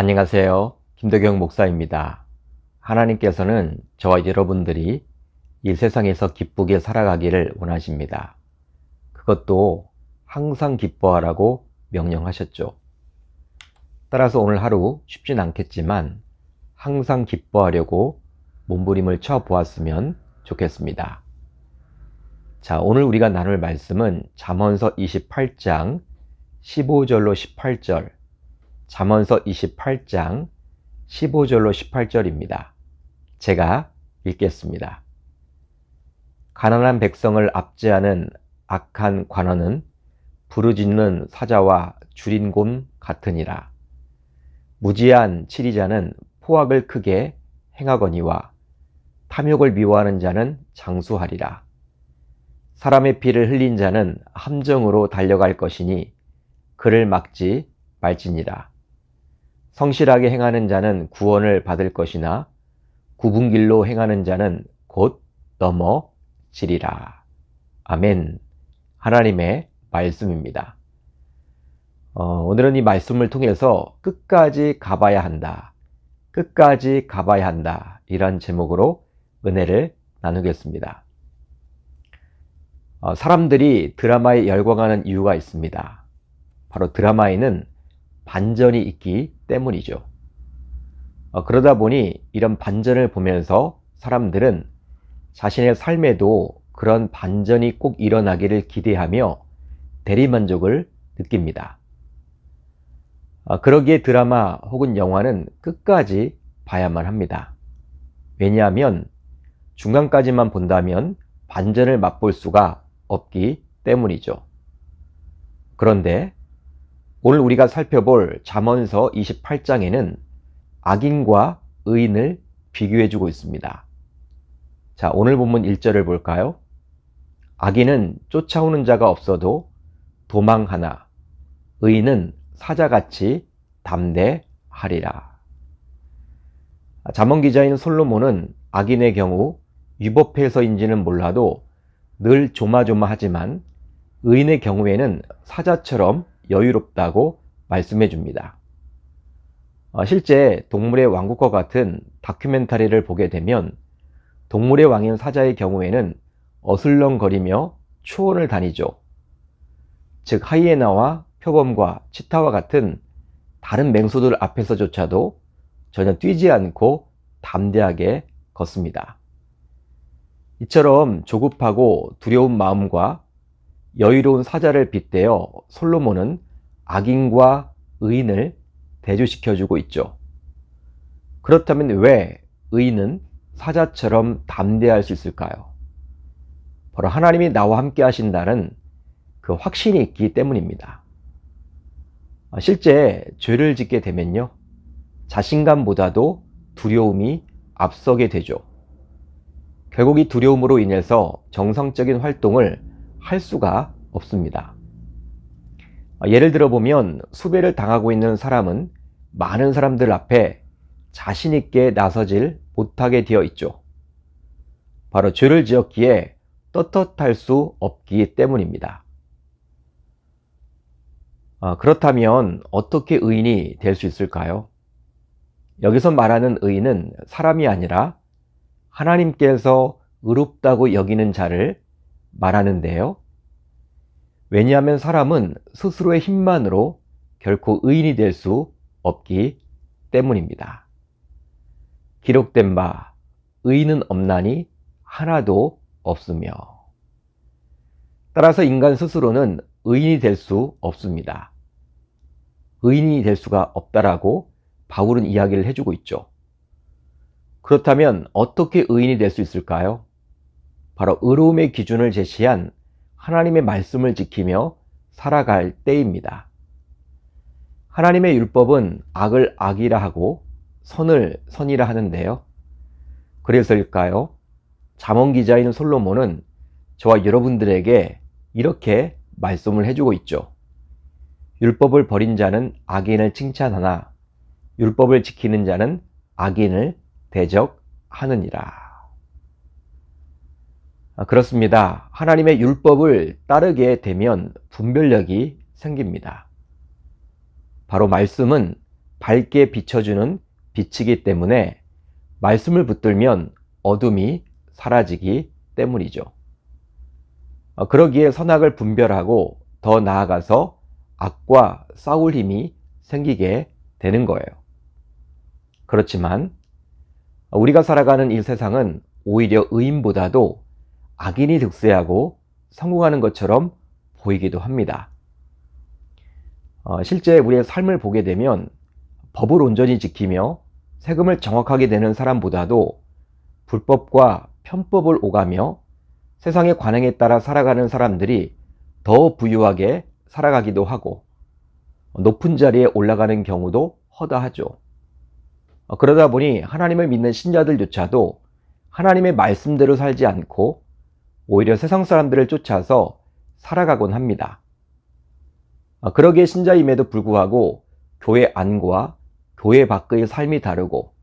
안녕하세요. 김덕영 목사입니다. 하나님께서는 저와 여러분들이 이 세상에서 기쁘게 살아가기를 원하십니다. 그것도 항상 기뻐하라고 명령하셨죠. 따라서 오늘 하루 쉽진 않겠지만 항상 기뻐하려고 몸부림을 쳐 보았으면 좋겠습니다. 자, 오늘 우리가 나눌 말씀은 잠언서 28장 15절로 18절, 잠언서 28장 15절로 18절입니다. 제가 읽겠습니다. 가난한 백성을 압제하는 악한 관원은 부르짖는 사자와 줄인 곰 같으니라. 무지한 치리자는 포악을 크게 행하거니와 탐욕을 미워하는 자는 장수하리라. 사람의 피를 흘린 자는 함정으로 달려갈 것이니 그를 막지 말지니라. 성실하게 행하는 자는 구원을 받을 것이나 굽은 길로 행하는 자는 곧 넘어지리라. 아멘. 하나님의 말씀입니다. 오늘은 이 말씀을 통해서 끝까지 가봐야 한다. 끝까지 가봐야 한다. 이런 제목으로 은혜를 나누겠습니다. 사람들이 드라마에 열광하는 이유가 있습니다. 바로 드라마에는 반전이 있기 때문이죠. 그러다 보니 이런 반전을 보면서 사람들은 자신의 삶에도 그런 반전이 꼭 일어나기를 기대하며 대리만족을 느낍니다. 그러기에 드라마 혹은 영화는 끝까지 봐야만 합니다. 왜냐하면 중간까지만 본다면 반전을 맛볼 수가 없기 때문이죠. 그런데 오늘 우리가 살펴볼 잠언서 28장에는 악인과 의인을 비교해주고 있습니다. 자, 오늘 본문 1절을 볼까요? 악인은 쫓아오는 자가 없어도 도망하나 의인은 사자같이 담대하리라. 잠언 기자인 솔로몬은 악인의 경우 위법해서인지는 몰라도 늘 조마조마하지만 의인의 경우에는 사자처럼 여유롭다고 말씀해 줍니다. 실제 동물의 왕국과 같은 다큐멘터리를 보게 되면 동물의 왕인 사자의 경우에는 어슬렁거리며 초원을 다니죠. 즉 하이에나와 표범과 치타와 같은 다른 맹수들 앞에서조차도 전혀 뛰지 않고 담대하게 걷습니다. 이처럼 조급하고 두려운 마음과 여유로운 사자를 빗대어 솔로몬은 악인과 의인을 대조시켜주고 있죠. 그렇다면 왜 의인은 사자처럼 담대할 수 있을까요? 바로 하나님이 나와 함께 하신다는 그 확신이 있기 때문입니다. 실제 죄를 짓게 되면요, 자신감보다도 두려움이 앞서게 되죠. 결국 이 두려움으로 인해서 정상적인 활동을 할 수가 없습니다. 예를 들어 보면 수배를 당하고 있는 사람은 많은 사람들 앞에 자신 있게 나서질 못하게 되어 있죠. 바로 죄를 지었기에 떳떳할 수 없기 때문입니다. 그렇다면 어떻게 의인이 될 수 있을까요? 여기서 말하는 의인은 사람이 아니라 하나님께서 의롭다고 여기는 자를 말하는데요. 왜냐하면 사람은 스스로의 힘만으로 결코 의인이 될 수 없기 때문입니다. 기록된 바 의인은 없나니 하나도 없으며, 따라서 인간 스스로는 의인이 될 수 없습니다. 의인이 될 수가 없다라고 바울은 이야기를 해주고 있죠. 그렇다면 어떻게 의인이 될 수 있을까요? 바로 의로움의 기준을 제시한 하나님의 말씀을 지키며 살아갈 때입니다. 하나님의 율법은 악을 악이라 하고 선을 선이라 하는데요. 그래서일까요? 잠언 기자인 솔로몬은 저와 여러분들에게 이렇게 말씀을 해주고 있죠. 율법을 버린 자는 악인을 칭찬하나 율법을 지키는 자는 악인을 대적하느니라. 그렇습니다. 하나님의 율법을 따르게 되면 분별력이 생깁니다. 바로 말씀은 밝게 비춰주는 빛이기 때문에 말씀을 붙들면 어둠이 사라지기 때문이죠. 그러기에 선악을 분별하고 더 나아가서 악과 싸울 힘이 생기게 되는 거예요. 그렇지만 우리가 살아가는 이 세상은 오히려 의인보다도 악인이 득세하고 성공하는 것처럼 보이기도 합니다. 실제 우리의 삶을 보게 되면 법을 온전히 지키며 세금을 정확하게 내는 사람보다도 불법과 편법을 오가며 세상의 관행에 따라 살아가는 사람들이 더 부유하게 살아가기도 하고 높은 자리에 올라가는 경우도 허다하죠. 그러다 보니 하나님을 믿는 신자들조차도 하나님의 말씀대로 살지 않고 오히려 세상 사람들을 쫓아서 살아가곤 합니다. 그러기에 신자임에도 불구하고 교회 안과 교회 밖의 삶이 다르고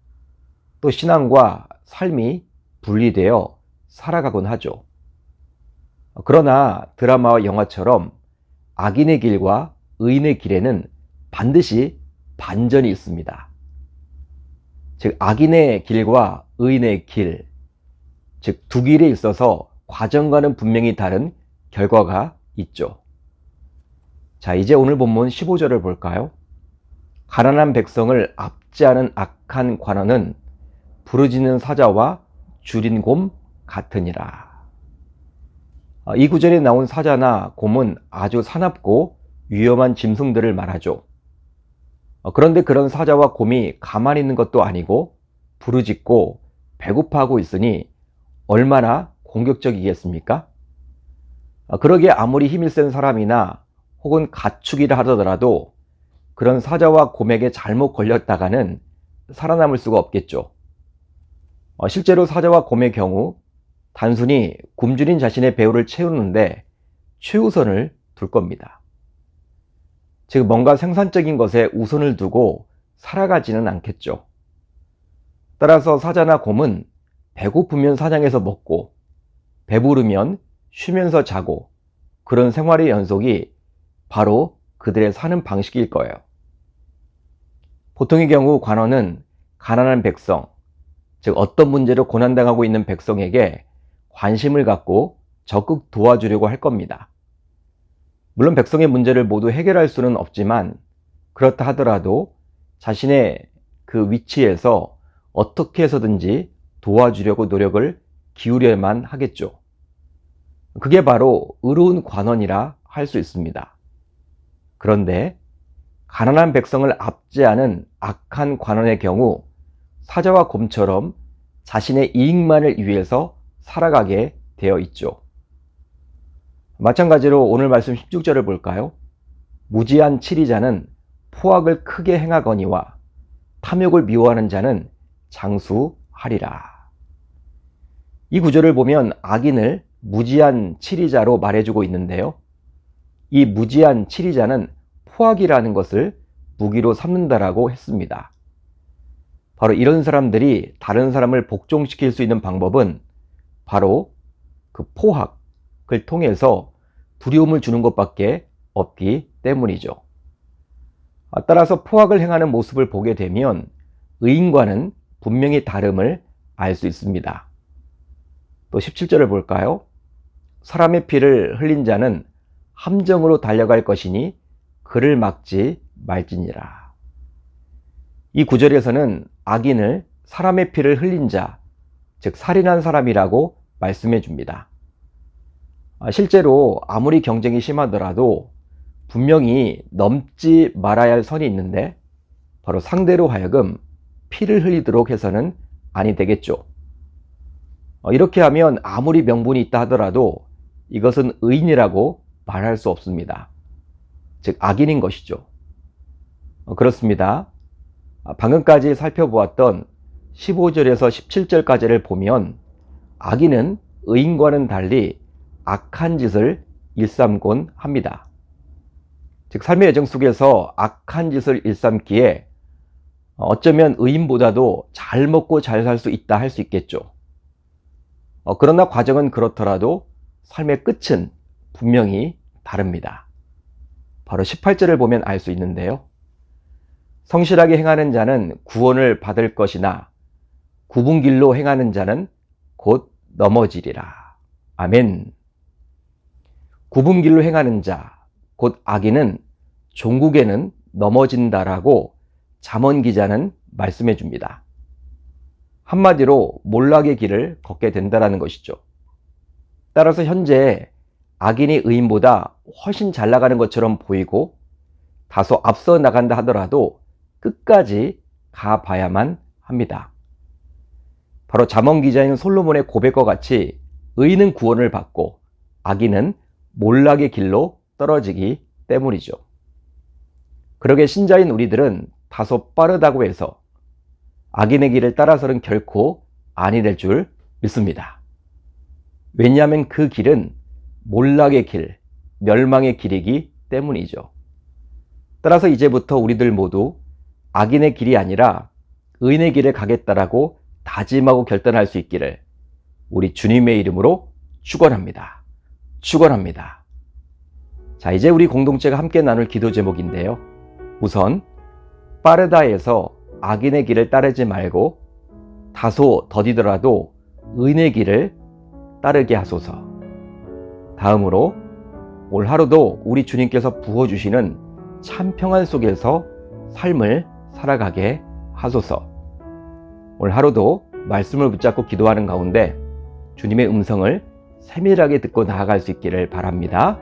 또 신앙과 삶이 분리되어 살아가곤 하죠. 그러나 드라마와 영화처럼 악인의 길과 의인의 길에는 반드시 반전이 있습니다. 즉 악인의 길과 의인의 길, 즉 두 길에 있어서 과정과는 분명히 다른 결과가 있죠. 자, 이제 오늘 본문 15절을 볼까요? 가난한 백성을 압제하는 악한 관원은 부르짖는 사자와 줄인 곰 같으니라. 이 구절에 나온 사자나 곰은 아주 사납고 위험한 짐승들을 말하죠. 그런데 그런 사자와 곰이 가만히 있는 것도 아니고 부르짖고 배고파하고 있으니 얼마나 공격적이겠습니까? 그러기에 아무리 힘이 센 사람이나 혹은 가축이라 하더라도 그런 사자와 곰에게 잘못 걸렸다가는 살아남을 수가 없겠죠. 실제로 사자와 곰의 경우 단순히 굶주린 자신의 배우를 채우는데 최우선을 둘 겁니다. 즉 뭔가 생산적인 것에 우선을 두고 살아가지는 않겠죠. 따라서 사자나 곰은 배고프면 사냥해서 먹고 배부르면 쉬면서 자고 그런 생활의 연속이 바로 그들의 사는 방식일 거예요. 보통의 경우 관원은 가난한 백성, 즉 어떤 문제로 고난당하고 있는 백성에게 관심을 갖고 적극 도와주려고 할 겁니다. 물론 백성의 문제를 모두 해결할 수는 없지만 그렇다 하더라도 자신의 그 위치에서 어떻게 해서든지 도와주려고 노력을 기울여야만 하겠죠. 그게 바로 의로운 관원이라 할 수 있습니다. 그런데 가난한 백성을 압제하는 악한 관원의 경우 사자와 곰처럼 자신의 이익만을 위해서 살아가게 되어 있죠. 마찬가지로 오늘 말씀 16절을 볼까요? 무지한 치리자는 포악을 크게 행하거니와 탐욕을 미워하는 자는 장수하리라. 이 구절을 보면 악인을 무지한 치리자로 말해주고 있는데요. 이 무지한 치리자는 포악이라는 것을 무기로 삼는다라고 했습니다. 바로 이런 사람들이 다른 사람을 복종시킬 수 있는 방법은 바로 그 포악을 통해서 두려움을 주는 것밖에 없기 때문이죠. 따라서 포악을 행하는 모습을 보게 되면 의인과는 분명히 다름을 알 수 있습니다. 또 17절을 볼까요? 사람의 피를 흘린 자는 함정으로 달려갈 것이니 그를 막지 말지니라. 이 구절에서는 악인을 사람의 피를 흘린 자, 즉 살인한 사람이라고 말씀해 줍니다. 실제로 아무리 경쟁이 심하더라도 분명히 넘지 말아야 할 선이 있는데 바로 상대로 하여금 피를 흘리도록 해서는 아니 되겠죠. 이렇게 하면 아무리 명분이 있다 하더라도 이것은 의인이라고 말할 수 없습니다. 즉 악인인 것이죠. 그렇습니다. 방금까지 살펴보았던 15절에서 17절까지를 보면 악인은 의인과는 달리 악한 짓을 일삼곤 합니다. 즉 삶의 여정 속에서 악한 짓을 일삼기에 어쩌면 의인보다도 잘 먹고 잘 살 수 있다 할 수 있겠죠. 그러나 과정은 그렇더라도 삶의 끝은 분명히 다릅니다. 바로 18절을 보면 알 수 있는데요. 성실하게 행하는 자는 구원을 받을 것이나 굽은 길로 행하는 자는 곧 넘어지리라. 아멘. 굽은 길로 행하는 자, 곧 악인은 종국에는 넘어진다라고 잠언 기자는 말씀해 줍니다. 한마디로 몰락의 길을 걷게 된다라는 것이죠. 따라서 현재 악인이 의인보다 훨씬 잘 나가는 것처럼 보이고 다소 앞서 나간다 하더라도 끝까지 가봐야만 합니다. 바로 잠언 기자인 솔로몬의 고백과 같이 의인은 구원을 받고 악인은 몰락의 길로 떨어지기 때문이죠. 그러게 신자인 우리들은 다소 빠르다고 해서 악인의 길을 따라서는 결코 아니 될 줄 믿습니다. 왜냐하면 그 길은 몰락의 길, 멸망의 길이기 때문이죠. 따라서 이제부터 우리들 모두 악인의 길이 아니라 의인의 길을 가겠다라고 다짐하고 결단할 수 있기를 우리 주님의 이름으로 축원합니다. 축원합니다. 자, 이제 우리 공동체가 함께 나눌 기도 제목인데요. 우선 빠르다에서 악인의 길을 따르지 말고 다소 더디더라도 의인의 길을 따르게 하소서. 다음으로 올 하루도 우리 주님께서 부어주시는 참 평안 속에서 삶을 살아가게 하소서. 올 하루도 말씀을 붙잡고 기도하는 가운데 주님의 음성을 세밀하게 듣고 나아갈 수 있기를 바랍니다.